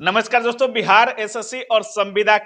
नमस्कार दोस्तों। बिहार एसएससी और संविदा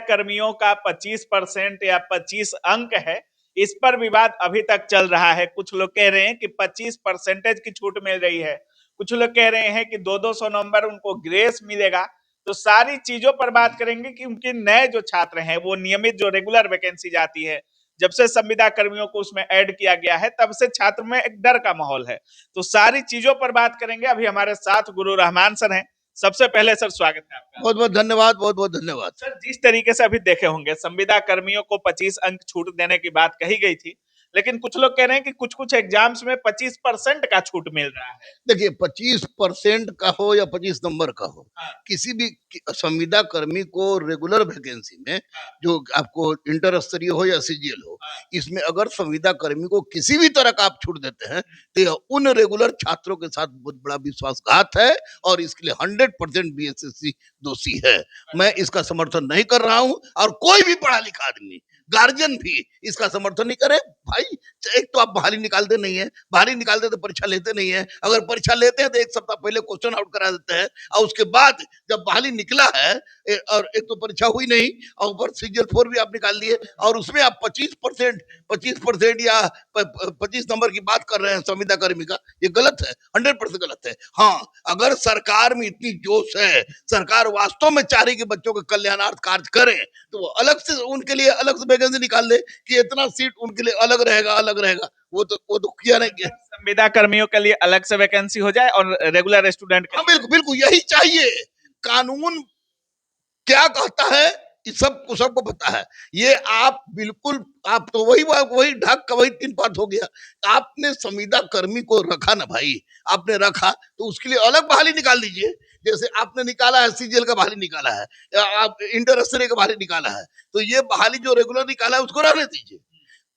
कर्मियों का 25% या 25 अंक है। इस पर विवाद अभी तक चल रहा है। कुछ लोग कह रहे हैं कि 25% की छूट मिल रही है, कुछ लोग कह रहे हैं कि 200 नंबर उनको ग्रेस मिलेगा। तो सारी चीजों पर बात करेंगे कि उनके नए जो छात्र हैं, वो नियमित जो रेगुलर वैकेंसी जाती है, जब से संविदा कर्मियों को उसमें ऐड किया गया है, तब से छात्र में एक डर का माहौल है। तो सारी चीजों पर बात करेंगे। अभी हमारे साथ गुरु रहमान सर हैं। सबसे पहले सर स्वागत है आपका। बहुत बहुत धन्यवाद, बहुत बहुत धन्यवाद। सर, जिस तरीके से अभी देखे होंगे, संविदा कर्मियों को 25 अंक छूट देने की बात कही गई थी, लेकिन कुछ लोग कह रहे हैं कि कुछ कुछ एग्जाम्स में 25% का छूट मिल रहा है। देखिए, 25% का हो या 25 नंबर का हो, हाँ, किसी भी संविदा कर्मी को रेगुलर वैकेंसी में, हाँ, जो आपको इंटर स्तरीय हो या सीजीएल हो, हाँ, इसमें अगर संविदा कर्मी को किसी भी तरह का आप छूट देते हैं, तो यह उन रेगुलर छात्रों के साथ बहुत बड़ा विश्वासघात है और इसके लिए 100% बीएसएससी दोषी है। मैं इसका समर्थन नहीं कर रहा हूं और कोई भी पढ़ा लिखा आदमी, गार्जियन भी इसका समर्थन नहीं करे। भाई, एक तो आप बहाली निकालते नहीं है, बहाली निकालते तो परीक्षा लेते नहीं है। अगर परीक्षा लेते हैं तो एक सप्ताह पहले क्वेश्चन आउट करा देते हैं और उसके बाद जब बहाली निकला है और एक तो परीक्षा हुई नहीं और ऊपर सीजीएल 4 भी आप निकाल दिए और उसमें आप 25% या 25 नंबर की बात कर रहे हैं संविदा कर्मी का, ये गलत है, 100% गलत है। हाँ, अगर सरकार में इतनी जोश है, सरकार वास्तव में चाह रही कि बच्चों के कल्याणार्थ कार्य करे, तो वो अलग से उनके लिए अलग से वैकेंसी निकाल दे कि इतना सीट उनके लिए अलग रहेगा। वो तो किया नहीं किया। संविदा कर्मियों के लिए अलग से वैकेंसी हो जाए और रेगुलर स्टूडेंट के हाँ, लिए बिल्कुल बिल्कुल यही चाहिए। कानून क्या कहता है, इस सबको पता है। ये आप बिल्कुल, आप तो वही ढक का वही तीन पात हो गया। आपने संविदा कर्मी को रखा ना भाई, आपने रखा तो उसके लिए अलग बहाली निकाल दीजिए। जैसे आपने निकाला है, सीजीएल का बहाली निकाला है या आप इंटर स्तरीय का बहाली निकाला है, तो ये बहाली जो रेगुलर निकाला है उसको रहने दीजिए।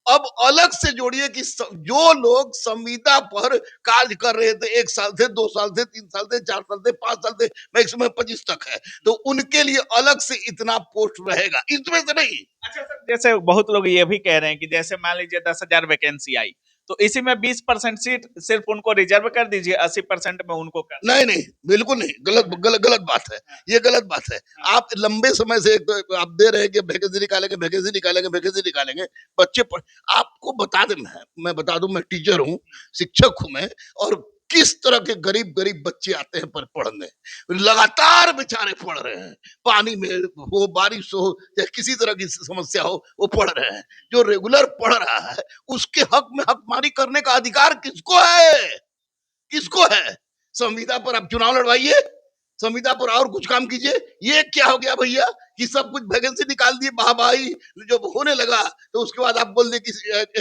अब अलग से जोड़िए कि जो लोग संविदा पर कार्य कर रहे थे 1 साल से, 2 साल से, 3 साल से, 4 साल से, 5 साल से, मैक्सिमम 25 तक है, तो उनके लिए अलग से इतना पोस्ट रहेगा, इसमें से नहीं। अच्छा सर, जैसे बहुत लोग ये भी कह रहे हैं कि जैसे मान लीजिए 10,000 वैकेंसी आई, तो इसी में 20% सीट सिर्फ उनको रिजर्व कर दीजिए, 80% में उनको कर नहीं नहीं, बिल्कुल नहीं, गलत बात है। ये गलत बात है। आप लंबे समय से एक तो आप दे रहे हैं कि वैकेंसी निकालेंगे, वैकेंसी निकालेंगे, वैकेंसी निकालेंगे। बच्चे पढ़, आपको बता दें, मैं बता दूं, मैं टीचर हूँ, शिक्षक हूँ मैं, और किस तरह के गरीब गरीब बच्चे आते हैं पर पढ़ने, लगातार बेचारे पढ़ रहे हैं। पानी में हो, बारिश हो, या किसी तरह की समस्या हो, वो पढ़ रहे हैं। जो रेगुलर पढ़ रहा है, उसके हक में हकमारी करने का अधिकार किसको है? किसको है? संविदा पर आप चुनाव लड़वाइए, संविदा पर और कुछ काम कीजिए। ये क्या हो गया भैया कि सब कुछ वैकेंसी निकाल दिए, वाहवाही जब होने लगा तो उसके बाद आप बोल दिए कि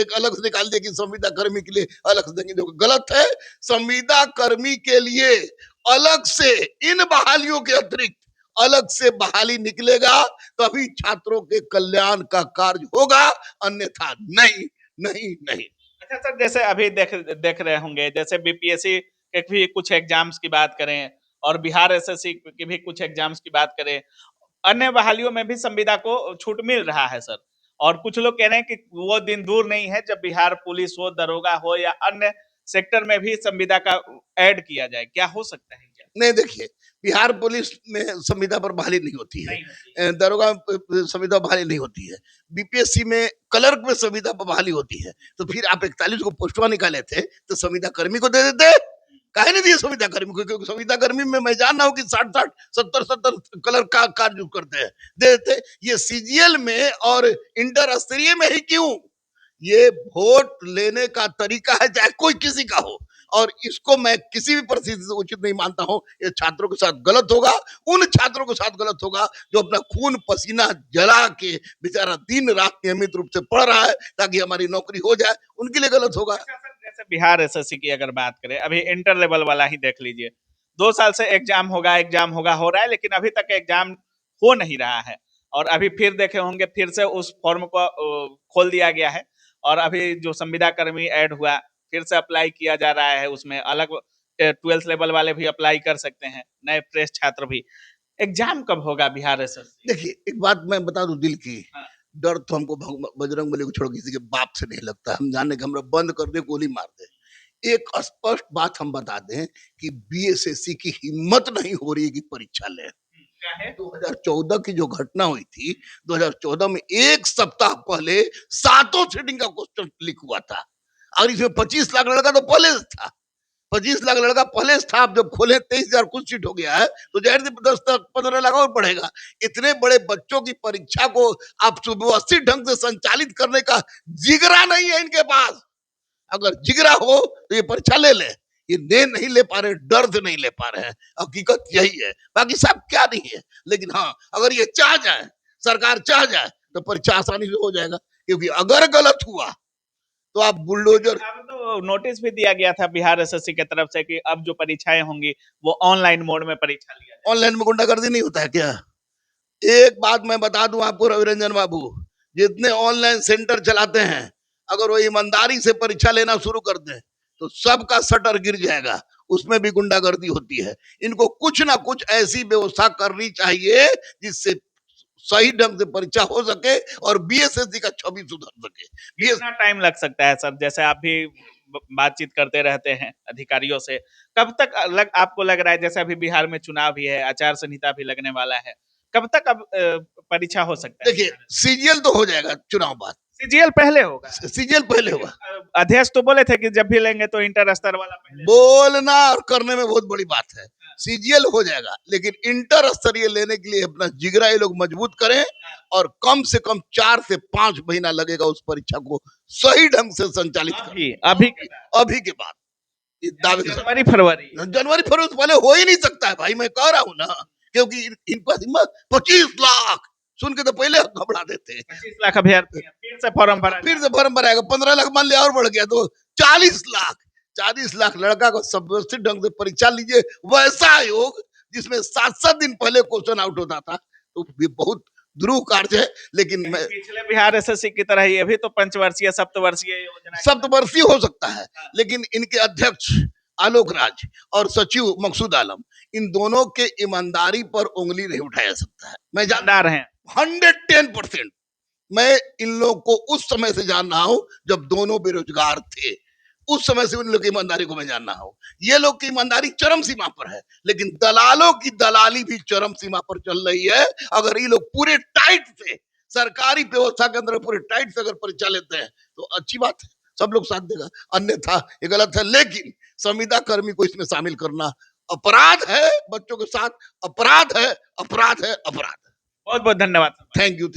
एक अलग से निकाल दिए कि संविदा कर्मी के लिए अलग से देंगे, जो गलत है। संविदा कर्मी के लिए अलग से, इन बहालियों के अतिरिक्त अलग से बहाली निकलेगा, तभी छात्रों के कल्याण का कार्य होगा, अन्यथा नहीं नहीं नहीं। अच्छा सर, जैसे अभी देख देख रहे होंगे, जैसे बीपीएससी के भी कुछ एग्जाम्स की बात करें और बिहार एसएससी की भी कुछ एग्जाम्स की बात करें, अन्य बहालियों में भी संविदा को छूट मिल रहा है सर। और कुछ लोग कह रहे हैं कि वो दिन दूर नहीं है जब बिहार पुलिस हो, दरोगा हो या अन्य सेक्टर में भी संविदा का ऐड किया जाए। क्या हो सकता है? क्या नहीं, देखिए, बिहार पुलिस में संविदा पर बहाली नहीं होती है, नहीं होती? दरोगा संविदा बहाली नहीं होती है, बीपीएससी में क्लर्क में संविदा पर बहाली होती है। तो फिर आप 41 को पोस्टवा निकाले थे तो संविदा कर्मी को दे देते, काहे नहीं दिए संविदा कर्मी को? क्योंकि संविदा कर्मी में मैं जान रहा हूँ कि 60-60, 70-70 क्लर्क का कार्य करते हैं, दे देते। ये सीजीएल में और इंटर स्तरीय में ही क्यों? ये वोट लेने का तरीका है, चाहे कोई किसी का हो, और इसको मैं किसी भी परिस्थिति से उचित नहीं मानता हूं। ये छात्रों के साथ गलत होगा, उन छात्रों के साथ गलत होगा जो अपना खून पसीना जला के बेचारा दिन रात नियमित रूप से पढ़ रहा है ताकि हमारी नौकरी हो जाए, उनके लिए गलत होगा। अच्छा सर, जैसे बिहार एसएससी की अगर बात करें, अभी इंटर लेवल वाला ही देख लीजिए। 2 साल से एग्जाम होगा हो रहा है, लेकिन अभी तक एग्जाम हो नहीं रहा है। और अभी फिर देखे होंगे, फिर से उस फॉर्म को खोल दिया गया है। और अभी जो संविदा कर्मी ऐड हुआ, फिर से अप्लाई किया जा रहा है। उसमें अलग 12th लेवल वाले भी अप्लाई कर सकते हैं, नए फ्रेश छात्र भी। एग्जाम कब होगा बिहार एसएससी? देखिए, एक बात मैं बता दूं दिल की, हाँ, डर तो हमको बजरंग बली को छोड़ किसी के बाप से नहीं लगता। हम जाने के हमरा बंद कर दे, गोली मार दे, एक स्पष्ट बात हम बता दें कि बीएसएससी की हिम्मत नहीं हो रही है कि परीक्षा ले। क्या है? 2014 की जो घटना हुई थी, 2014 में एक सप्ताह पहले 7 सीटिंग का क्वेश्चन लीक हुआ था और इसमें 25 लाख लड़का तो पहले से था। 25 लाख लड़का पहले से था। आप जब खोले 23,000 कुछ सीट हो गया है तो जाहिर सी 10-15 लाख और बढ़ेगा। इतने बड़े बच्चों की परीक्षा को आप सुव्यवस्थित ढंग से संचालित करने का जिगरा नहीं है इनके पास। अगर जिगरा हो तो ये परीक्षा ले ले। ये ले नहीं ले पा रहे, डर से नहीं ले पा रहे हैं। हकीकत यही है, बाकी सब क्या नहीं है। लेकिन हाँ, अगर ये चाह जाए, सरकार चाह जाए तो परीक्षा आसानी से हो जाएगा। क्योंकि अगर गलत हुआ तो आप बुलडोजर। अब तो नोटिस भी दिया गया था बिहार एसएससी की तरफ से कि अब जो परीक्षाएं होंगी वो ऑनलाइन मोड में परीक्षा लिया जाएगा। ऑनलाइन में गुंडागर्दी नहीं होता है क्या? एक बात मैं बता दूं आपको रवि रंजन बाबू, जितने ऑनलाइन सेंटर चलाते हैं, अगर वो ईमानदारी से परीक्षा लेना शुरू कर दें तो सबका शटर गिर जाएगा। उसमें भी गुंडागर्दी होती है। इनको कुछ ना कुछ ऐसी व्यवस्था करनी चाहिए जिससे सही ढंग से परीक्षा हो सके और बीएसएससी का छवि सुधर सके। कितना टाइम लग सकता है सर? जैसे आप भी बातचीत करते रहते हैं अधिकारियों से, कब तक आपको लग रहा है, जैसे अभी बिहार में चुनाव भी है, आचार संहिता भी लगने वाला है, कब तक अब परीक्षा हो सकता है? देखिए, सीजीएल तो हो जाएगा चुनाव बाद। सीजीएल पहले होगा? सीजीएल पहले होगा। अध्यक्ष तो बोले थे कि जब भी लेंगे तो इंटर स्तर वाला पहले। बोलना और करने में बहुत बड़ी बात है। सीजीएल हो जाएगा, लेकिन इंटर स्तरीय लेने के लिए अपना जिगरा ये लोग मजबूत करें और कम से कम 4 से 5 महीना लगेगा उस परीक्षा को सही ढंग से संचालित अभी अभी के बाद दावे के साथ। जनवरी फरवरी से पहले हो ही नहीं सकता है भाई, मैं कह रहा हूँ ना। क्योंकि इनका हिम्मत 25 लाख सुन के तो पहले घबरा देते। 25 लाख अभ्यर्थी फिर से फॉर्म भराएगा। 15 लाख मान लिया और बढ़ गया तो 40 लाख लड़का को व्यवस्थित ढंग से परीक्षा लीजिए। वैसा आयोग जिसमें 7-7 दिन पहले क्वेश्चन आउट होता था, तो भी बहुत ध्रुव कार्य है। लेकिन मैं पिछले बिहार एसएससी की तरह ये भी तो पंचवर्षीय सप्तवर्षीय योजना, सप्तवर्षीय हो सकता है। लेकिन इनके अध्यक्ष आलोक राज और सचिव मकसूद आलम, इन दोनों के ईमानदारी पर उंगली नहीं उठाया सकता है। मैं जानदार हैं 110%। मैं इन लोगों को उस समय से जान रहा हूं जब दोनों बेरोजगार थे। उस समय से उन लोग की ईमानदारी को मैं जान रहा हूं। ये लोग की ईमानदारी चरम सीमा पर है, लेकिन दलालों की दलाली भी चरम सीमा पर चल रही है। अगर ये लोग पूरे टाइट से सरकारी व्यवस्था के अंदर पूरे टाइट से अगर परीक्षा लेते हैं तो अच्छी बात है, सब लोग साथ देगा। अन्यथा ये गलत है। लेकिन संविदा कर्मी को इसमें शामिल करना अपराध है, बच्चों के साथ अपराध है, अपराध है, अपराध है। बहुत बहुत धन्यवाद। Thank you.